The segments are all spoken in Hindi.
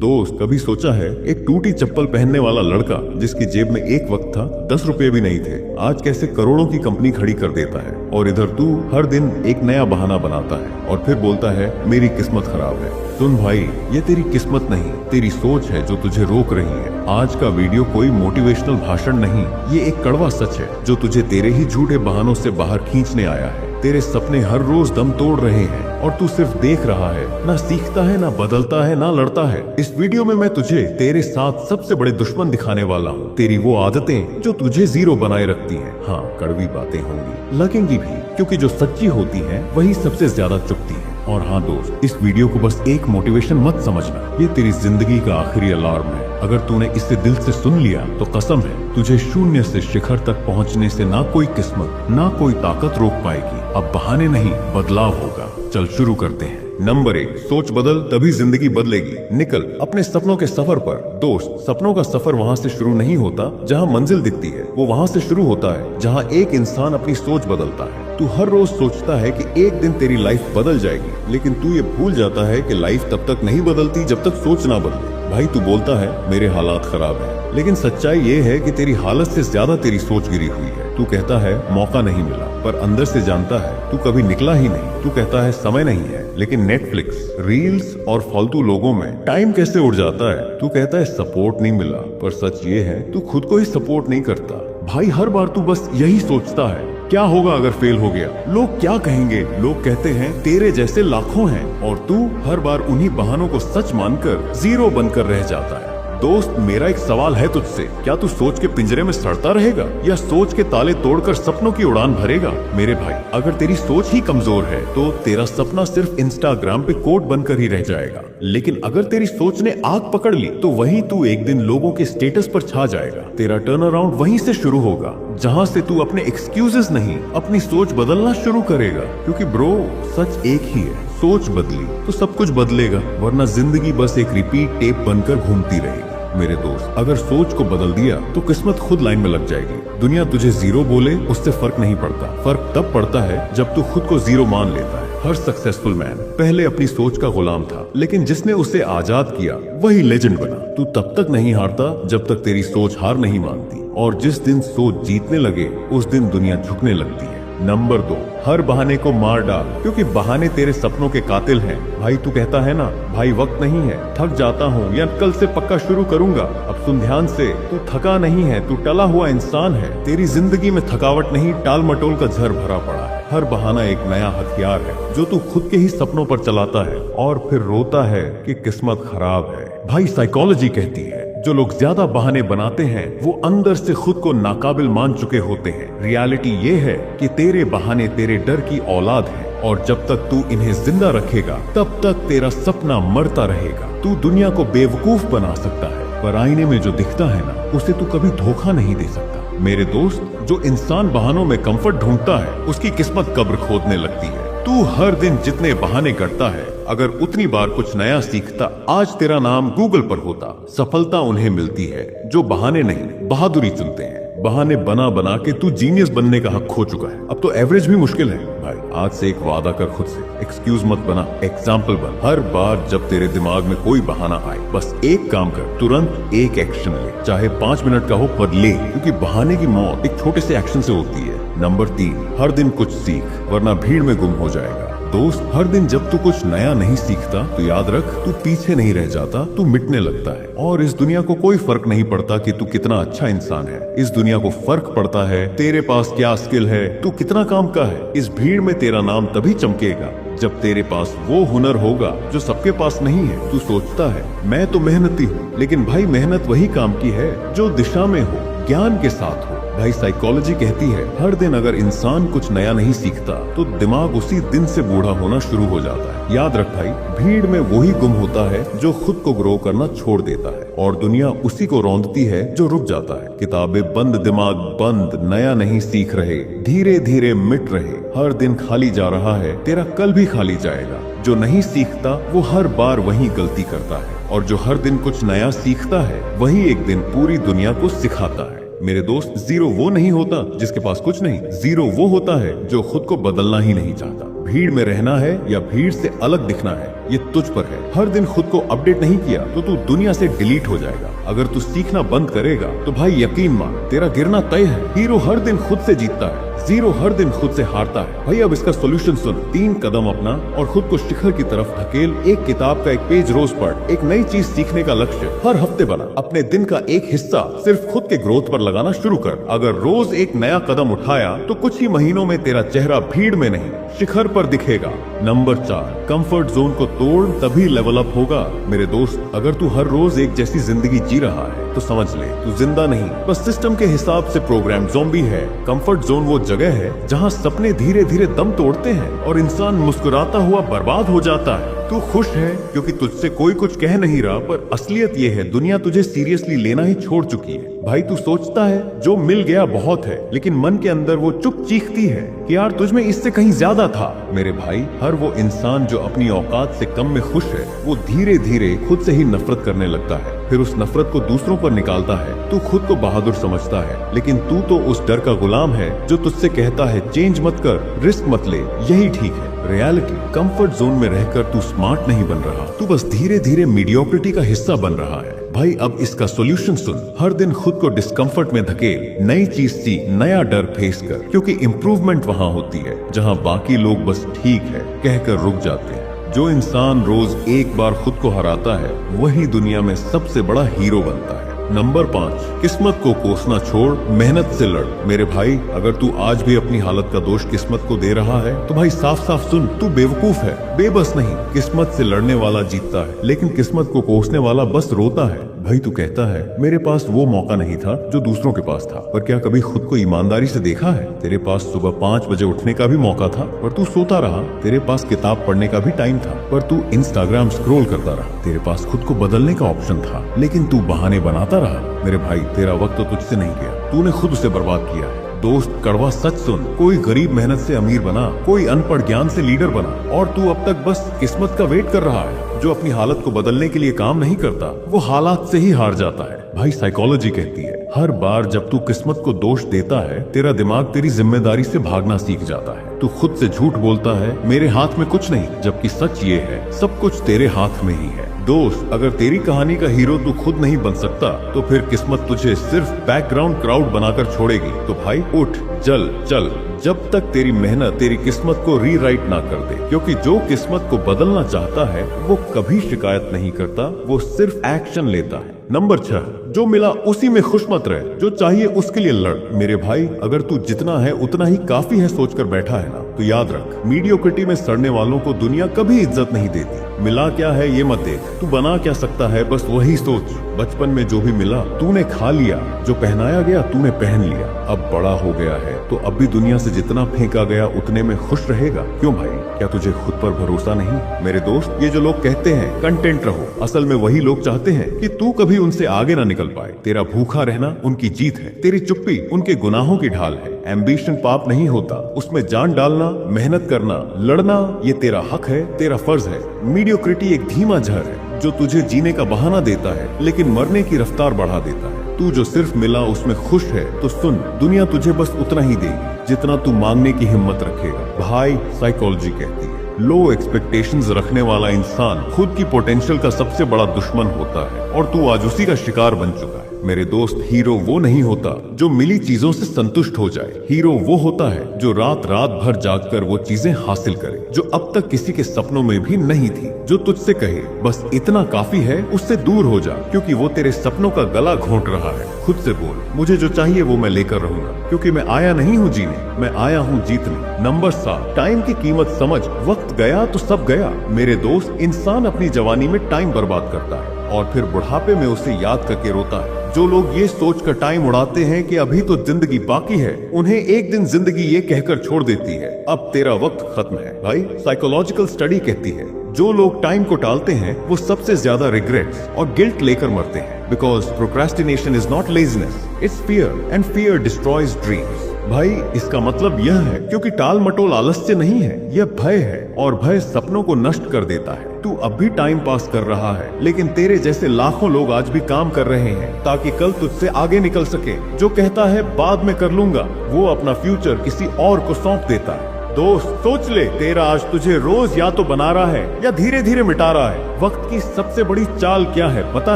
दोस्त, कभी सोचा है एक टूटी चप्पल पहनने वाला लड़का जिसकी जेब में एक वक्त था 10 रुपए भी नहीं थे, आज कैसे करोड़ों की कंपनी खड़ी कर देता है। और इधर तू हर दिन एक नया बहाना बनाता है और फिर बोलता है मेरी किस्मत खराब है। सुन भाई, ये तेरी किस्मत नहीं, तेरी सोच है जो तुझे रोक रही है। आज का वीडियो कोई मोटिवेशनल भाषण नहीं, ये एक कड़वा सच है जो तुझे तेरे ही झूठे बहानों से बाहर खींचने आया है। तेरे सपने हर रोज दम तोड़ रहे हैं और तू सिर्फ देख रहा है, ना सीखता है, ना बदलता है, ना लड़ता है। इस वीडियो में मैं तुझे तेरे साथ सबसे बड़े दुश्मन दिखाने वाला हूँ, तेरी वो आदतें जो तुझे जीरो बनाए रखती हैं। हाँ, कड़वी बातें होंगी, लगेंगी भी, क्योंकि जो सच्ची होती है वही सबसे ज्यादा चुभती है। और हाँ दोस्त, इस वीडियो को बस एक मोटिवेशन मत समझना, ये तेरी जिंदगी का आखिरी अलार्म है। अगर तूने इसे दिल से सुन लिया तो कसम है तुझे शून्य से शिखर तक पहुंचने से ना कोई किस्मत ना कोई ताकत रोक पाएगी। अब बहाने नहीं, बदलाव होगा। चल शुरू करते हैं। नंबर 1, सोच बदल तभी जिंदगी बदलेगी। निकल अपने सपनों के सफर पर। दोस्त, सपनों का सफर वहाँ से शुरू नहीं होता जहाँ मंजिल दिखती है, वो वहाँ से शुरू होता है जहाँ एक इंसान अपनी सोच बदलता है। तू हर रोज सोचता है कि एक दिन तेरी लाइफ बदल जाएगी, लेकिन तू ये भूल जाता है कि लाइफ तब तक नहीं बदलती जब तक सोच ना बदले। भाई, तू बोलता है मेरे हालात खराब है, लेकिन सच्चाई ये है कि तेरी हालत से ज्यादा तेरी सोच गिरी हुई है। तू कहता है मौका नहीं मिला, पर अंदर से जानता है तू कभी निकला ही नहीं। तू कहता है समय नहीं है, लेकिन नेटफ्लिक्स, रील्स और फालतू लोगों में टाइम कैसे उड़ जाता है। तू कहता है सपोर्ट नहीं मिला, पर सच ये है तू खुद को ही सपोर्ट नहीं करता। भाई, हर बार तू बस यही सोचता है, क्या होगा अगर फेल हो गया, लोग क्या कहेंगे। लोग कहते हैं तेरे जैसे लाखों हैं, और तू हर बार उन्हीं बहानों को सच मानकर जीरो बनकर रह जाता है। दोस्त, मेरा एक सवाल है तुझसे, क्या तू सोच के पिंजरे में सड़ता रहेगा या सोच के ताले तोड़कर सपनों की उड़ान भरेगा। मेरे भाई, अगर तेरी सोच ही कमजोर है तो तेरा सपना सिर्फ इंस्टाग्राम पे कोट बनकर ही रह जाएगा, लेकिन अगर तेरी सोच ने आग पकड़ ली तो वहीं तू एक दिन लोगों के स्टेटस पर छा जाएगा। तेरा टर्न अराउंड वहीं से शुरू होगा जहां से तू अपने एक्सक्यूजेस नहीं, अपनी सोच बदलना शुरू करेगा। क्योंकि ब्रो, सच एक ही है, सोच बदली तो सब कुछ बदलेगा, वरना जिंदगी बस एक रिपीट टेप बनकर घूमती रहेगी। मेरे दोस्त, अगर सोच को बदल दिया तो किस्मत खुद लाइन में लग जाएगी। दुनिया तुझे जीरो बोले उससे फर्क नहीं पड़ता, फर्क तब पड़ता है जब तू खुद को जीरो मान लेता है। हर सक्सेसफुल मैन पहले अपनी सोच का गुलाम था, लेकिन जिसने उसे आजाद किया वही लेजेंड बना। तू तब तक नहीं हारता जब तक तेरी सोच हार नहीं मानती, और जिस दिन सोच जीतने लगे उस दिन दुनिया झुकने लगती है। नंबर 2, हर बहाने को मार डाल, क्योंकि बहाने तेरे सपनों के कातिल हैं। भाई, तू कहता है ना भाई वक्त नहीं है, थक जाता हूँ, या कल से पक्का शुरू करूंगा। अब सुन ध्यान से, तू थका नहीं है, तू टला हुआ इंसान है। तेरी जिंदगी में थकावट नहीं, टाल मटोल का झर भरा पड़ा है। हर बहाना एक नया हथियार है जो तू खुद के ही सपनों पर चलाता है और फिर रोता है कि किस्मत खराब है। भाई, साइकोलॉजी कहती है जो लोग ज्यादा बहाने बनाते हैं वो अंदर से खुद को नाकाबिल मान चुके होते हैं। रियलिटी ये है कि तेरे बहाने तेरे डर की औलाद है, और जब तक तू इन्हें जिंदा रखेगा तब तक तेरा सपना मरता रहेगा। तू दुनिया को बेवकूफ बना सकता है, पर आईने में जो दिखता है ना, उसे तू कभी धोखा नहीं दे सकता। मेरे दोस्त, जो इंसान बहानों में कंफर्ट ढूंढता है उसकी किस्मत कब्र खोदने लगती है। तू हर दिन जितने बहाने करता है, अगर उतनी बार कुछ नया सीखता, आज तेरा नाम गूगल पर होता। सफलता उन्हें मिलती है जो बहाने नहीं, बहादुरी चुनते हैं। बहाने बना बना के तू जीनियस बनने का हक खो चुका है, अब तो एवरेज भी मुश्किल है। भाई, आज से एक वादा कर खुद से, एक्सक्यूज मत बना, एग्जाम्पल बन। हर बार जब तेरे दिमाग में कोई बहाना आए, बस एक काम कर, तुरंत एक एक्शन ले, चाहे 5 मिनट का हो पर ले, क्योंकि बहाने की मौत एक छोटे से एक्शन से होती है। नंबर 3, हर दिन कुछ सीख, वरना भीड़ में गुम हो जाएगा। दोस्त, हर दिन जब तू कुछ नया नहीं सीखता तो याद रख, तू पीछे नहीं रह जाता, तू मिटने लगता है। और इस दुनिया को कोई फर्क नहीं पड़ता कि तू कितना अच्छा इंसान है, इस दुनिया को फर्क पड़ता है तेरे पास क्या स्किल है, तू कितना काम का है। इस भीड़ में तेरा नाम तभी चमकेगा जब तेरे पास वो हुनर होगा जो सबके पास नहीं है। तू सोचता है मैं तो मेहनती हूँ, लेकिन भाई मेहनत वही काम की है जो दिशा में हो, ज्ञान के साथ हो। भाई, साइकोलॉजी कहती है हर दिन अगर इंसान कुछ नया नहीं सीखता तो दिमाग उसी दिन से बूढ़ा होना शुरू हो जाता है। याद रख भाई, भीड़ में वही गुम होता है जो खुद को ग्रो करना छोड़ देता है, और दुनिया उसी को रौंदती है जो रुक जाता है। किताबें बंद, दिमाग बंद, नया नहीं सीख रहे, धीरे धीरे मिट रहे। हर दिन खाली जा रहा है, तेरा कल भी खाली जाएगा। जो नहीं सीखता वो हर बार वही गलती करता है, और जो हर दिन कुछ नया सीखता है वही एक दिन पूरी दुनिया को सिखाता है। मेरे दोस्त, जीरो वो नहीं होता जिसके पास कुछ नहीं, जीरो वो होता है जो खुद को बदलना ही नहीं चाहता। भीड़ में रहना है या भीड़ से अलग दिखना है, ये तुझ पर है। हर दिन खुद को अपडेट नहीं किया तो तू दुनिया से डिलीट हो जाएगा। अगर तू सीखना बंद करेगा तो भाई यकीन मान तेरा गिरना तय है। हीरो हर दिन खुद से जीतता है, जीरो हर दिन खुद से हारता है। भाई अब इसका सोल्यूशन सुन। 3 कदम अपना और खुद को शिखर की तरफ धकेल। एक किताब का एक पेज रोज पढ़। एक नई चीज सीखने का लक्ष्य हर हफ्ते बना। अपने दिन का एक हिस्सा सिर्फ खुद के ग्रोथ पर लगाना शुरू कर। अगर रोज एक नया कदम उठाया तो कुछ ही महीनों में तेरा चेहरा भीड़ में नहीं शिखर पर दिखेगा। नंबर 4, कंफर्ट जोन को तोड़ तभी लेवल अप होगा। मेरे दोस्त, अगर तू हर रोज एक जैसी जिंदगी जी रहा है तो समझ ले तू जिंदा नहीं, बस सिस्टम के हिसाब से प्रोग्राम ज़ॉम्बी है। कंफर्ट जोन वो जगह है जहाँ सपने धीरे धीरे दम तोड़ते हैं और इंसान मुस्कुराता हुआ बर्बाद हो जाता है। तू खुश है क्योंकि तुझसे कोई कुछ कह नहीं रहा, पर असलियत ये है दुनिया तुझे सीरियसली लेना ही छोड़ चुकी है। भाई तू सोचता है जो मिल गया बहुत है, लेकिन मन के अंदर वो चुप चीखती है कि यार तुझ में इससे कहीं ज्यादा था। मेरे भाई, हर वो इंसान जो अपनी औकात से कम में खुश है वो धीरे धीरे खुद से ही नफरत करने लगता है, फिर उस नफरत को दूसरों पर निकालता है। तू खुद को बहादुर समझता है, लेकिन तू तो उस डर का गुलाम है जो तुझसे कहता है चेंज मत कर, रिस्क मत ले, यही ठीक है। रियलिटी, कंफर्ट जोन में रहकर तू स्मार्ट नहीं बन रहा, तू बस धीरे धीरे मीडियोक्रिटी का हिस्सा बन रहा है। भाई अब इसका सॉल्यूशन सुन। हर दिन खुद को डिस्कम्फर्ट में धकेल, नई चीज सीख, नया डर फेस कर, क्योंकि इम्प्रूवमेंट वहाँ होती है जहाँ बाकी लोग बस ठीक है कहकर रुक जाते हैं। जो इंसान रोज एक बार खुद को हराता है वही दुनिया में सबसे बड़ा हीरो बनता है। नंबर 5, किस्मत को कोसना छोड़, मेहनत से लड़। मेरे भाई, अगर तू आज भी अपनी हालत का दोष किस्मत को दे रहा है तो भाई साफ साफ सुन, तू बेवकूफ है, बेबस नहीं। किस्मत से लड़ने वाला जीतता है, लेकिन किस्मत को कोसने वाला बस रोता है। भाई तू कहता है मेरे पास वो मौका नहीं था जो दूसरों के पास था, पर क्या कभी खुद को ईमानदारी से देखा है? तेरे पास सुबह 5 बजे उठने का भी मौका था पर तू सोता रहा। तेरे पास किताब पढ़ने का भी टाइम था पर तू इंस्टाग्राम स्क्रॉल करता रहा। तेरे पास खुद को बदलने का ऑप्शन था, लेकिन तू बहाने बनाता रहा। मेरे भाई, तेरा वक्त तो तुझसे नहीं गया, तूने खुद उसे बर्बाद किया है। दोस्त, कड़वा सच सुन, कोई गरीब मेहनत से अमीर बना, कोई अनपढ़ ज्ञान से लीडर बना, और तू अब तक बस किस्मत का वेट कर रहा है। जो अपनी हालत को बदलने के लिए काम नहीं करता वो हालात से ही हार जाता है। भाई साइकोलॉजी कहती है हर बार जब तू किस्मत को दोष देता है तेरा दिमाग तेरी जिम्मेदारी से भागना सीख जाता है। तू खुद से झूठ बोलता है मेरे हाथ में कुछ नहीं, जबकि सच ये है सब कुछ तेरे हाथ में ही है। दोस्त, अगर तेरी कहानी का हीरो तू खुद नहीं बन सकता तो फिर किस्मत तुझे सिर्फ बैकग्राउंड क्राउड बनाकर छोड़ेगी। तो भाई उठ, चल, जब तक तेरी मेहनत तेरी किस्मत को रीराइट ना कर दे, क्योंकि जो किस्मत को बदलना चाहता है वो कभी शिकायत नहीं करता, वो सिर्फ एक्शन लेता है। नंबर 6, जो मिला उसी में खुश मत रहे, जो चाहिए उसके लिए लड़। मेरे भाई, अगर तू जितना है उतना ही काफी है सोचकर बैठा है ना, तो याद रख मीडियोक्रिटी में सड़ने वालों को दुनिया कभी इज्जत नहीं देती। मिला क्या है ये मत देख, तू बना क्या सकता है बस वही सोच। बचपन में जो भी मिला तूने खा लिया, जो पहनाया गया तूने पहन लिया। अब बड़ा हो गया है तो अब भी दुनिया से जितना फेंका गया उतने में खुश रहेगा। क्यों भाई, क्या तुझे खुद पर भरोसा नहीं? मेरे दोस्त, ये जो लोग कहते हैं कंटेंट रहो, असल में वही लोग चाहते हैं कि तू कभी उनसे आगे ना निकल पाए। तेरा भूखा रहना उनकी जीत है, तेरी चुप्पी उनके गुनाहों की ढाल है। एम्बिशन पाप नहीं होता, उसमें जान डालना, मेहनत करना, लड़ना ये तेरा हक है, तेरा फर्ज है। मीडियोक्रिटी एक धीमा जहर है जो तुझे जीने का बहाना देता है लेकिन मरने की रफ्तार बढ़ा देता है। तू जो सिर्फ मिला उसमें खुश है तो सुन, दुनिया तुझे बस उतना ही देगी जितना तू मांगने की हिम्मत रखेगा। भाई साइकोलॉजी कहती है लो एक्सपेक्टेशंस रखने वाला इंसान खुद की पोटेंशियल का सबसे बड़ा दुश्मन होता है, और तू आज उसी का शिकार बन चुका है। मेरे दोस्त, हीरो वो नहीं होता जो मिली चीजों से संतुष्ट हो जाए। हीरो वो होता है जो रात रात भर जागकर वो चीजें हासिल करे जो अब तक किसी के सपनों में भी नहीं थी। जो तुझसे कहे बस इतना काफी है, उससे दूर हो जा, क्योंकि वो तेरे सपनों का गला घोंट रहा है। खुद से बोल, मुझे जो चाहिए वो मैं लेकर रहूंगा, क्योंकि मैं आया नहीं हूँ जीने, मैं आया हूँ जीतने। नंबर 7, टाइम की कीमत समझ, वक्त गया तो सब गया। मेरे दोस्त, इंसान अपनी जवानी में टाइम बर्बाद करता है और फिर बुढ़ापे में उसे याद करके रोता है। जो लोग ये सोचकर टाइम उड़ाते हैं कि अभी तो जिंदगी बाकी है, उन्हें एक दिन जिंदगी ये कहकर छोड़ देती है अब तेरा वक्त खत्म है। भाई साइकोलॉजिकल स्टडी कहती है जो लोग टाइम को टालते हैं वो सबसे ज्यादा रिग्रेट्स और गिल्ट लेकर मरते हैं। Because procrastination is not laziness, it's fear, and fear destroys dreams. भाई इसका मतलब यह है क्योंकि टाल मटोल आलस्य नहीं है, यह भय है, और भय सपनों को नष्ट कर देता है। तू अब भी टाइम पास कर रहा है, लेकिन तेरे जैसे लाखों लोग आज भी काम कर रहे हैं ताकि कल तुझसे आगे निकल सके। जो कहता है बाद में कर लूंगा वो अपना फ्यूचर किसी और को सौंप देता है। दोस्त सोच ले, तेरा आज तुझे रोज या तो बना रहा है या धीरे धीरे मिटा रहा है। वक्त की सबसे बड़ी चाल क्या है पता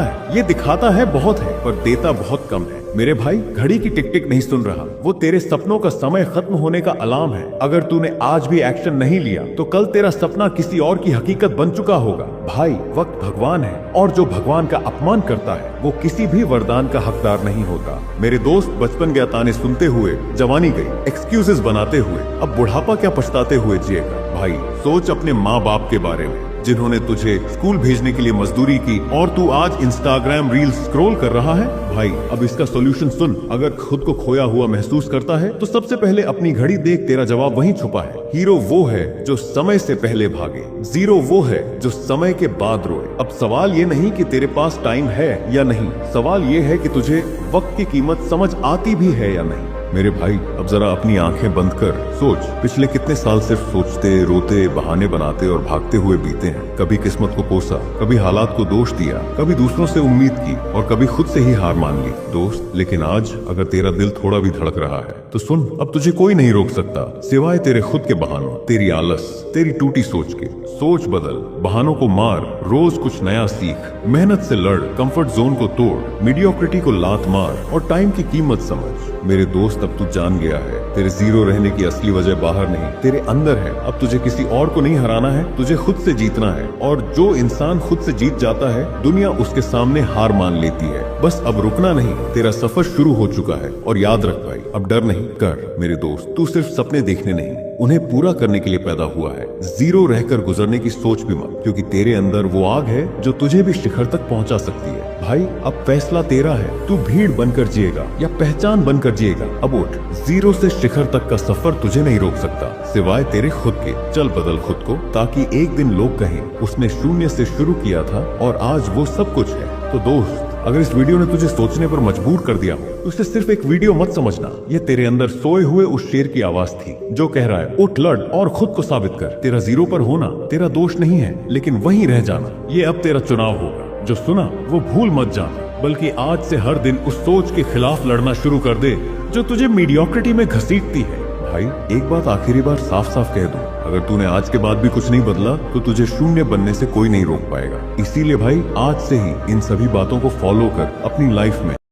है? ये दिखाता है बहुत है पर देता बहुत कम है। मेरे भाई, घड़ी की टिक टिक नहीं सुन रहा, वो तेरे सपनों का समय खत्म होने का अलार्म है। अगर तूने आज भी एक्शन नहीं लिया तो कल तेरा सपना किसी और की हकीकत बन चुका होगा। भाई, वक्त भगवान है और जो भगवान का अपमान करता है वो किसी भी वरदान का हकदार नहीं होता। मेरे दोस्त, बचपन गया ताने सुनते हुए जवानी गई, एक्सक्यूजेस बनाते हुए अब बुढ़ापा क्या पछताते हुए जिएगा। भाई, सोच अपने माँ बाप के बारे में जिन्होंने तुझे स्कूल भेजने के लिए मजदूरी की और तू आज इंस्टाग्राम रील स्क्रॉल कर रहा है। भाई, अब इसका सॉल्यूशन सुन। अगर खुद को खोया हुआ महसूस करता है तो सबसे पहले अपनी घड़ी देख, तेरा जवाब वहीं छुपा है। हीरो वो है जो समय से पहले भागे, जीरो वो है जो समय के बाद रोए। अब सवाल ये नहीं कि तेरे पास टाइम है या नहीं, सवाल ये है कि तुझे वक्त की कीमत समझ आती भी है या नहीं। मेरे भाई, अब जरा अपनी आंखें बंद कर सोच, पिछले कितने साल सिर्फ सोचते, रोते, बहाने बनाते और भागते हुए बीते हैं। कभी किस्मत को कोसा, कभी हालात को दोष दिया, कभी दूसरों से उम्मीद की और कभी खुद से ही हार मान ली। दोस्त, लेकिन आज अगर तेरा दिल थोड़ा भी धड़क रहा है तो सुन, अब तुझे कोई नहीं रोक सकता सिवाय तेरे खुद के बहानों, तेरी आलस, तेरी टूटी सोच के। सोच बदल, बहानों को मार, रोज कुछ नया सीख, मेहनत से लड़, कंफर्ट जोन को तोड़, मीडियोक्रिटी को लात मार और टाइम की कीमत समझ। मेरे दोस्त, अब तू जान गया है, तेरे जीरो रहने की असली वजह बाहर नहीं, तेरे अंदर है। अब तुझे किसी और को नहीं हराना है, तुझे खुद से जीतना है। और जो इंसान खुद से जीत जाता है, दुनिया उसके सामने हार मान लेती है। बस अब रुकना नहीं, तेरा सफर शुरू हो चुका है। और याद रख भाई, अब डर नहीं कर। मेरे दोस्त, तू सिर्फ सपने देखने नहीं, उन्हें पूरा करने के लिए पैदा हुआ है। जीरो रहकर गुजरने की सोच भी मत, क्योंकि तेरे अंदर वो आग है जो तुझे भी शिखर तक पहुंचा सकती है। भाई, अब फैसला तेरा है, तू भीड़ बनकर जिएगा या पहचान बनकर जिएगा। अब उठ, जीरो से शिखर तक का सफर तुझे नहीं रोक सकता सिवाय तेरे खुद के। चल बदल खुद को, ताकि एक दिन लोग कहें उसने शून्य से शुरू किया था और आज वो सब कुछ है। तो दोस्त, अगर इस वीडियो ने तुझे सोचने पर मजबूर कर दिया हो तो इसे सिर्फ एक वीडियो मत समझना, ये तेरे अंदर सोए हुए उस शेर की आवाज थी जो कह रहा है, उठ, लड़ और खुद को साबित कर। तेरा जीरो पर होना तेरा दोष नहीं है, लेकिन वहीं रह जाना ये अब तेरा चुनाव होगा। जो सुना वो भूल मत जाना, बल्कि आज से हर दिन उस सोच के खिलाफ लड़ना शुरू कर दे जो तुझे मीडियोक्रिटी में घसीटती है। भाई, एक बात आखिरी बार साफ साफ कह दूं, अगर तूने आज के बाद भी कुछ नहीं बदला तो तुझे शून्य बनने से कोई नहीं रोक पाएगा। इसीलिए भाई, आज से ही इन सभी बातों को फॉलो कर अपनी लाइफ में